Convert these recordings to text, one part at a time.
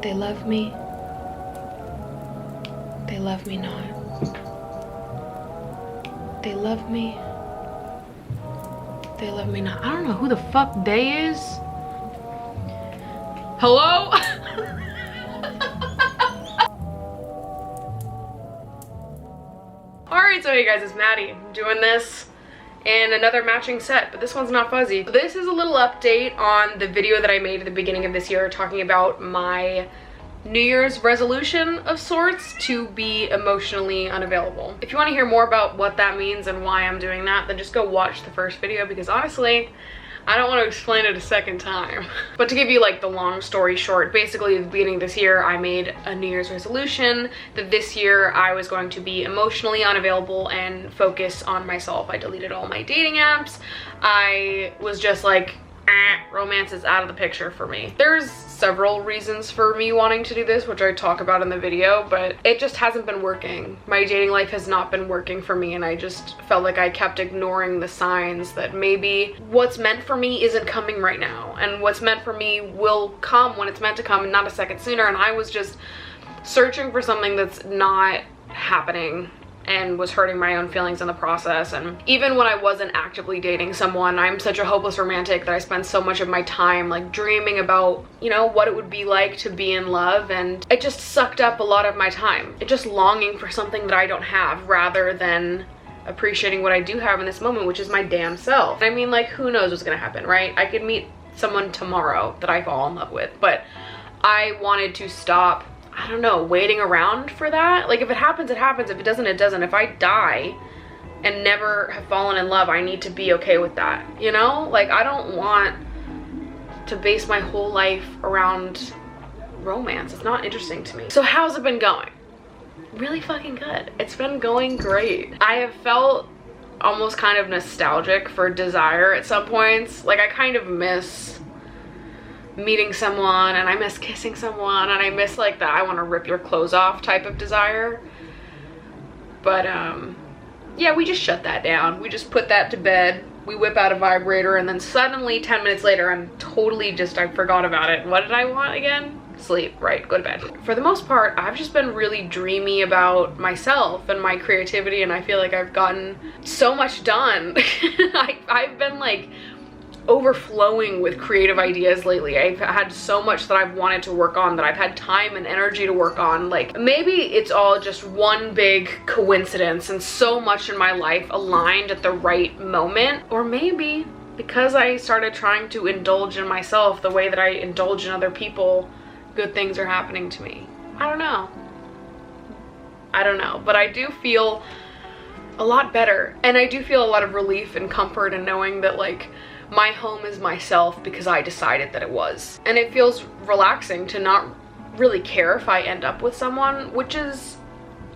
They love me. They love me not. They love me. They love me not. I don't know who the fuck they is. Hello? Alright, so hey guys, it's Maddie. I'm doing this in another matching set, but this one's not fuzzy. This is a little update on the video that I made at the beginning of this year talking about my New Year's resolution of sorts to be emotionally unavailable. If you want to hear more about what that means and why I'm doing that, then just go watch the first video, because honestly, I don't want to explain it a second time. But to give you like the long story short, basically at the beginning of this year, I made a New Year's resolution that this year I was going to be emotionally unavailable and focus on myself. I deleted all my dating apps. I was just like, romance is out of the picture for me. There's several reasons for me wanting to do this, which I talk about in the video, but it just hasn't been working. My dating life has not been working for me, and I just felt like I kept ignoring the signs that maybe what's meant for me isn't coming right now, and what's meant for me will come when it's meant to come and not a second sooner. And I was just searching for something that's not happening and was hurting my own feelings in the process. And even when I wasn't actively dating someone, I'm such a hopeless romantic that I spend so much of my time like dreaming about, you know, what it would be like to be in love, and it just sucked up a lot of my time. It just longing for something that I don't have rather than appreciating what I do have in this moment, which is my damn self. I mean, like, who knows what's gonna happen, right? I could meet someone tomorrow that I fall in love with, but I wanted to stop, I don't know, waiting around for that. Like, if it happens, it happens. If it doesn't, it doesn't. If I die and never have fallen in love, I need to be okay with that, you know? Like, I don't want to base my whole life around romance. It's not interesting to me. So how's it been going? Really fucking good. It's been going great. I have felt almost kind of nostalgic for desire at some points. Like, I kind of miss meeting someone, and I miss kissing someone, and I miss like that I want to rip your clothes off type of desire. But yeah, we just shut that down. We just put that to bed. We whip out a vibrator, and then suddenly 10 minutes later I'm totally just, I forgot about it. What did I want again? Sleep, right, go to bed. For the most part, I've just been really dreamy about myself and my creativity, and I feel like I've gotten so much done. I've been like overflowing with creative ideas lately. I've had so much that I've wanted to work on, that I've had time and energy to work on. Like, maybe it's all just one big coincidence and so much in my life aligned at the right moment, or maybe because I started trying to indulge in myself the way that I indulge in other people, good things are happening to me. I don't know, but I do feel a lot better, and I do feel a lot of relief and comfort in knowing that like my home is myself because I decided that it was. And it feels relaxing to not really care if I end up with someone, which is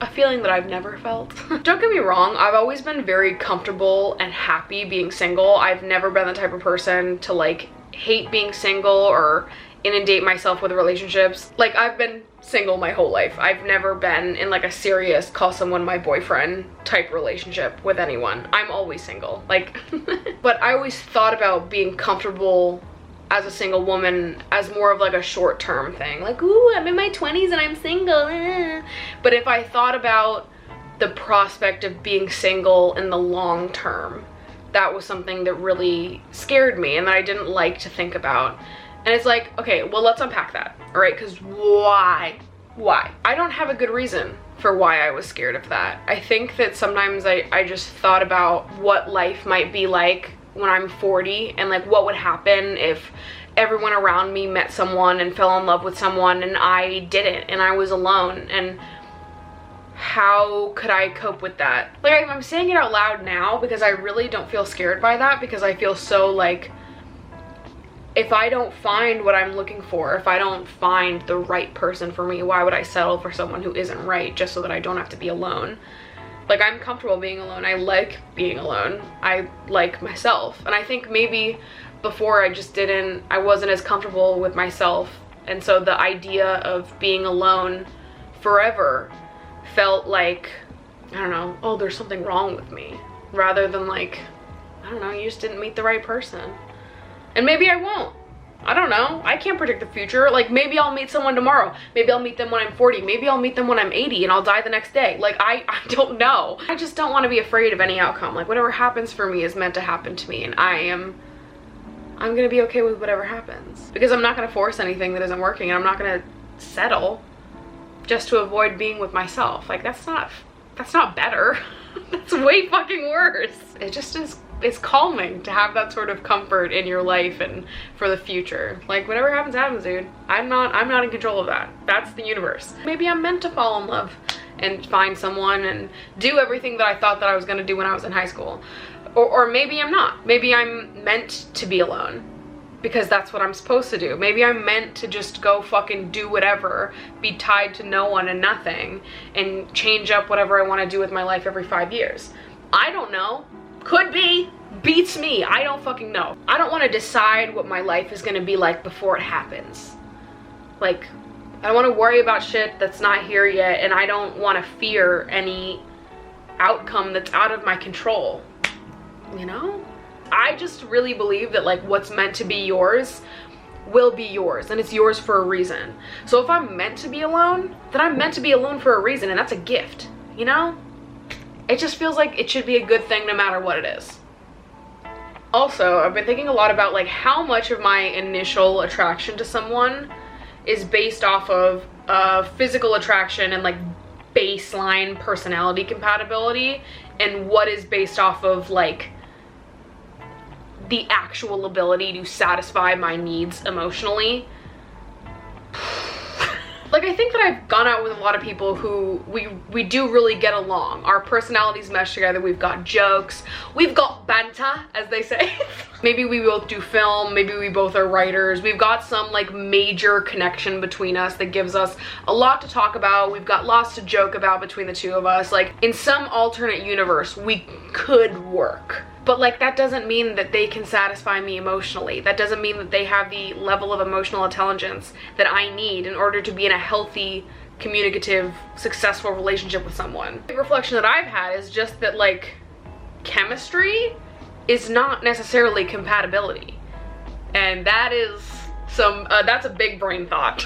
a feeling that I've never felt. Don't get me wrong, I've always been very comfortable and happy being single. I've never been the type of person to like hate being single or inundate myself with relationships. Like, I've been single my whole life. I've never been in like a serious call someone my boyfriend type relationship with anyone. I'm always single, like. But I always thought about being comfortable as a single woman as more of like a short-term thing, like, ooh, I'm in my 20s and I'm single, But if I thought about the prospect of being single in the long term, that was something that really scared me and that I didn't like to think about. And it's like, okay, well, let's unpack that, all right? Because why? I don't have a good reason for why I was scared of that. I think that sometimes I just thought about what life might be like when I'm 40, and like what would happen if everyone around me met someone and fell in love with someone and I didn't, and I was alone, and how could I cope with that? Like, I'm saying it out loud now because I really don't feel scared by that, because I feel so like, if I don't find what I'm looking for, if I don't find the right person for me, why would I settle for someone who isn't right just so that I don't have to be alone? Like, I'm comfortable being alone. I like being alone. I like myself. And I think maybe before I wasn't as comfortable with myself. And so the idea of being alone forever felt like, I don't know, oh, there's something wrong with me. Rather than like, I don't know, you just didn't meet the right person. And maybe I won't. I don't know. I can't predict the future. Like, maybe I'll meet someone tomorrow. Maybe I'll meet them when I'm 40. Maybe I'll meet them when I'm 80 and I'll die the next day. Like, I don't know. I just don't want to be afraid of any outcome. Like, whatever happens for me is meant to happen to me, and I'm gonna be okay with whatever happens. Because I'm not gonna force anything that isn't working, and I'm not gonna settle just to avoid being with myself. Like, that's not better. That's way fucking worse. It just is. It's calming to have that sort of comfort in your life and for the future. Like, whatever happens, happens, dude. I'm not in control of that. That's the universe. Maybe I'm meant to fall in love and find someone and do everything that I thought that I was gonna do when I was in high school. Or maybe I'm not. Maybe I'm meant to be alone because that's what I'm supposed to do. Maybe I'm meant to just go fucking do whatever, be tied to no one and nothing, and change up whatever I want to do with my life every 5 years. I don't know. Could be. Beats me. I don't fucking know. I don't want to decide what my life is going to be like before it happens. Like, I don't want to worry about shit that's not here yet, and I don't want to fear any outcome that's out of my control. You know? I just really believe that, like, what's meant to be yours will be yours, and it's yours for a reason. So if I'm meant to be alone, then I'm meant to be alone for a reason, and that's a gift, you know? It just feels like it should be a good thing no matter what it is. Also, I've been thinking a lot about, like, how much of my initial attraction to someone is based off of physical attraction and, like, baseline personality compatibility, and what is based off of, like, the actual ability to satisfy my needs emotionally. Like, I think that I've gone out with a lot of people who we do really get along. Our personalities mesh together. We've got jokes. We've got banter, as they say. Maybe we both do film. Maybe we both are writers. We've got some, like, major connection between us that gives us a lot to talk about. We've got lots to joke about between the two of us. Like, in some alternate universe, we could work. But, like, that doesn't mean that they can satisfy me emotionally. That doesn't mean that they have the level of emotional intelligence that I need in order to be in a healthy, communicative, successful relationship with someone. The reflection that I've had is just that, like, chemistry is not necessarily compatibility. And that is that's a big brain thought.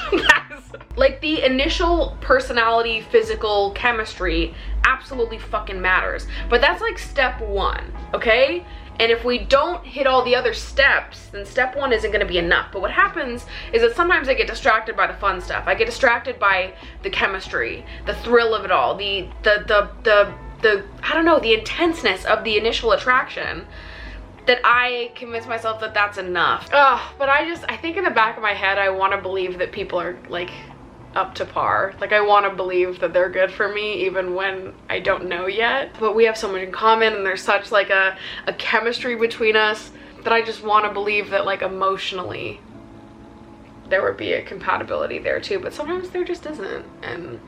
Like, the initial personality, physical chemistry absolutely fucking matters. But that's, like, step one, okay? And if we don't hit all the other steps, then step one isn't gonna be enough. But what happens is that sometimes I get distracted by the fun stuff. I get distracted by the chemistry, the thrill of it all, the I don't know, the intenseness of the initial attraction, that I convince myself that that's enough. But I think in the back of my head, I want to believe that people are, like, up to par. Like, I want to believe that they're good for me even when I don't know yet. But we have so much in common, and there's such, like, a chemistry between us that I just want to believe that, like, emotionally there would be a compatibility there too. But sometimes there just isn't, and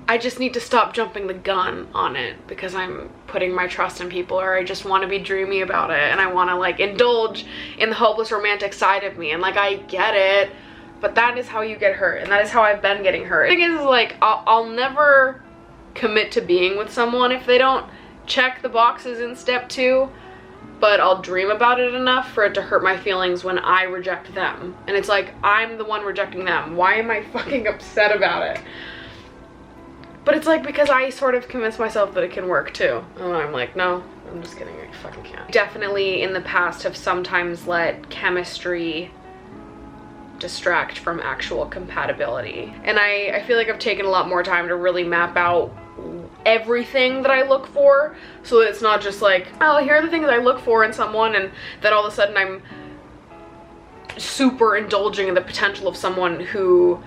I just need to stop jumping the gun on it because I'm putting my trust in people, or I just want to be dreamy about it, and I want to, like, indulge in the hopeless romantic side of me. And, like, I get it, but that is how you get hurt, and that is how I've been getting hurt. The thing is, like, I'll never commit to being with someone if they don't check the boxes in step 2, but I'll dream about it enough for it to hurt my feelings when I reject them. And it's like, I'm the one rejecting them. Why am I fucking upset about it? But it's, like, because I sort of convinced myself that it can work too. And I'm like, no, I'm just kidding, I fucking can't. Definitely in the past have sometimes let chemistry distract from actual compatibility. And I feel like I've taken a lot more time to really map out everything that I look for, so that it's not just like, oh, here are the things I look for in someone, and then all of a sudden I'm super indulging in the potential of someone who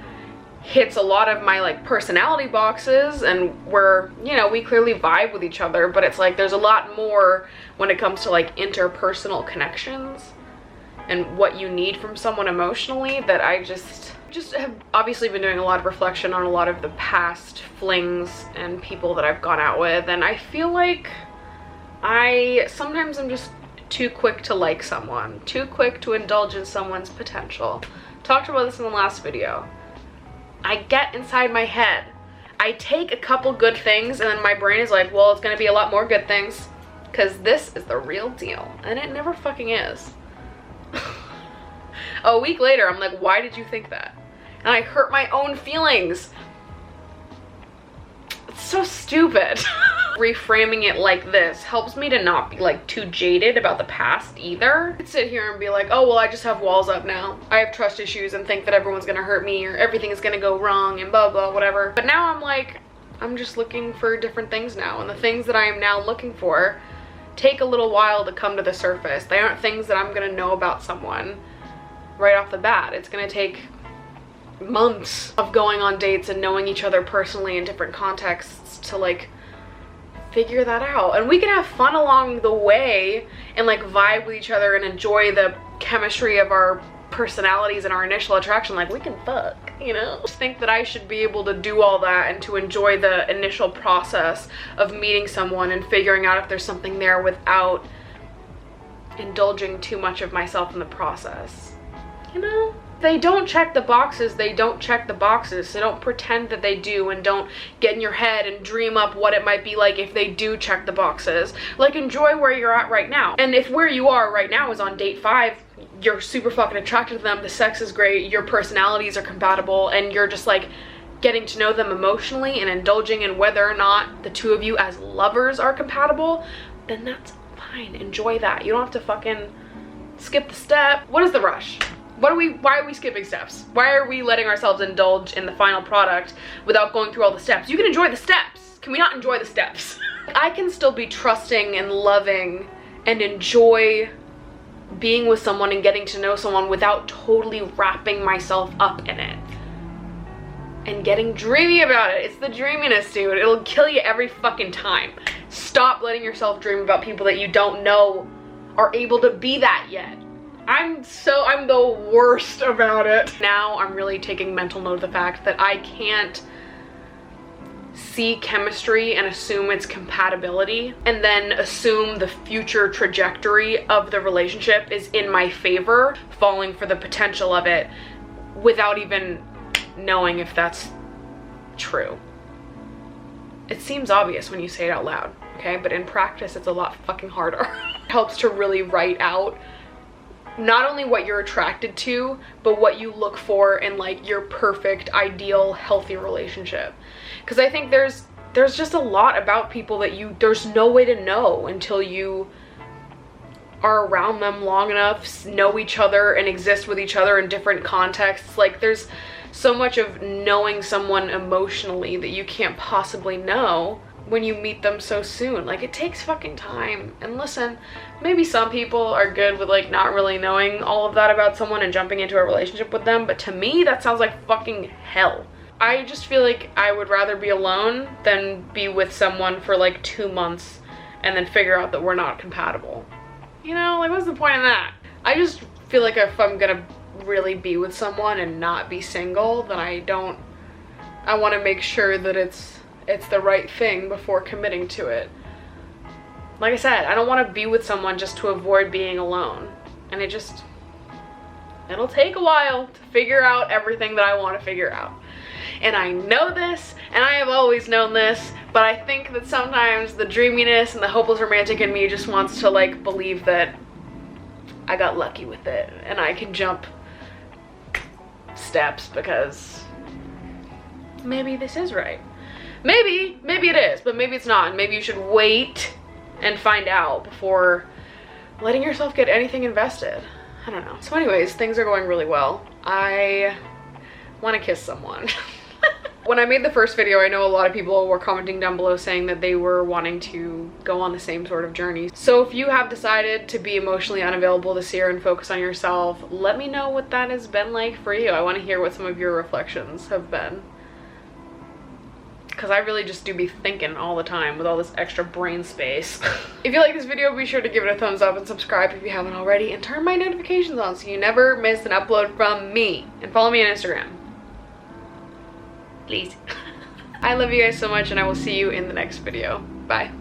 hits a lot of my, like, personality boxes, and we're, you know, we clearly vibe with each other, but it's like there's a lot more when it comes to, like, interpersonal connections and what you need from someone emotionally, that I just have obviously been doing a lot of reflection on a lot of the past flings and people that I've gone out with, and I feel like sometimes I'm just too quick to like someone, too quick to indulge in someone's potential. Talked about this in the last video. I get inside my head. I take a couple good things, and then my brain is like, well, it's gonna be a lot more good things, because this is the real deal. And it never fucking is. A week later, I'm like, why did you think that? And I hurt my own feelings. It's so stupid. Reframing it like this helps me to not be like too jaded about the past either. I could sit here and be like, oh, well, I just have walls up now. I have trust issues and think that everyone's gonna hurt me or everything is gonna go wrong and blah, blah, whatever. But now I'm like, I'm just looking for different things now. And the things that I am now looking for take a little while to come to the surface. They aren't things that I'm gonna know about someone right off the bat. It's gonna take months of going on dates and knowing each other personally in different contexts to like figure that out. And we can have fun along the way and like vibe with each other and enjoy the chemistry of our personalities and our initial attraction. Like, we can fuck, you know? I just think that I should be able to do all that and to enjoy the initial process of meeting someone and figuring out if there's something there without indulging too much of myself in the process, you know? They don't check the boxes, they don't check the boxes. So don't pretend that they do, and don't get in your head and dream up what it might be like if they do check the boxes. Like, enjoy where you're at right now. And if where you are right now is on date 5, you're super fucking attracted to them, the sex is great, your personalities are compatible, and you're just like getting to know them emotionally and indulging in whether or not the two of you as lovers are compatible, then that's fine. Enjoy that. You don't have to fucking skip the step. What is the rush? Why are we skipping steps? Why are we letting ourselves indulge in the final product without going through all the steps? You can enjoy the steps. Can we not enjoy the steps? I can still be trusting and loving and enjoy being with someone and getting to know someone without totally wrapping myself up in it and getting dreamy about it. It's the dreaminess, dude. It'll kill you every fucking time. Stop letting yourself dream about people that you don't know are able to be that yet. I'm the worst about it. Now I'm really taking mental note of the fact that I can't see chemistry and assume its compatibility and then assume the future trajectory of the relationship is in my favor, falling for the potential of it without even knowing if that's true. It seems obvious when you say it out loud, okay? But in practice, it's a lot fucking harder. It helps to really write out not only what you're attracted to, but what you look for in like your perfect, ideal, healthy relationship. Because I think there's just a lot about people that there's no way to know until you are around them long enough, know each other and exist with each other in different contexts. Like, there's so much of knowing someone emotionally that you can't possibly know when you meet them so soon. Like, it takes fucking time. And listen, maybe some people are good with like not really knowing all of that about someone and jumping into a relationship with them, but to me that sounds like fucking hell. I just feel like I would rather be alone than be with someone for like 2 months and then figure out that we're not compatible. You know, like, what's the point in that? I just feel like if I'm gonna really be with someone and not be single, then I want to make sure that it's the right thing before committing to it. Like I said, I don't want to be with someone just to avoid being alone. And it'll take a while to figure out everything that I want to figure out. And I know this, and I have always known this, but I think that sometimes the dreaminess and the hopeless romantic in me just wants to like believe that I got lucky with it and I can jump steps because maybe this is right. Maybe it is, but maybe it's not. And maybe you should wait and find out before letting yourself get anything invested. I don't know. So anyways, things are going really well. I want to kiss someone. When I made the first video, I know a lot of people were commenting down below saying that they were wanting to go on the same sort of journey. So if you have decided to be emotionally unavailable this year and focus on yourself, let me know what that has been like for you. I want to hear what some of your reflections have been. Because I really just do be thinking all the time with all this extra brain space. If you like this video, be sure to give it a thumbs up and subscribe if you haven't already, and turn my notifications on so you never miss an upload from me. And follow me on Instagram. Please. I love you guys so much, and I will see you in the next video. Bye.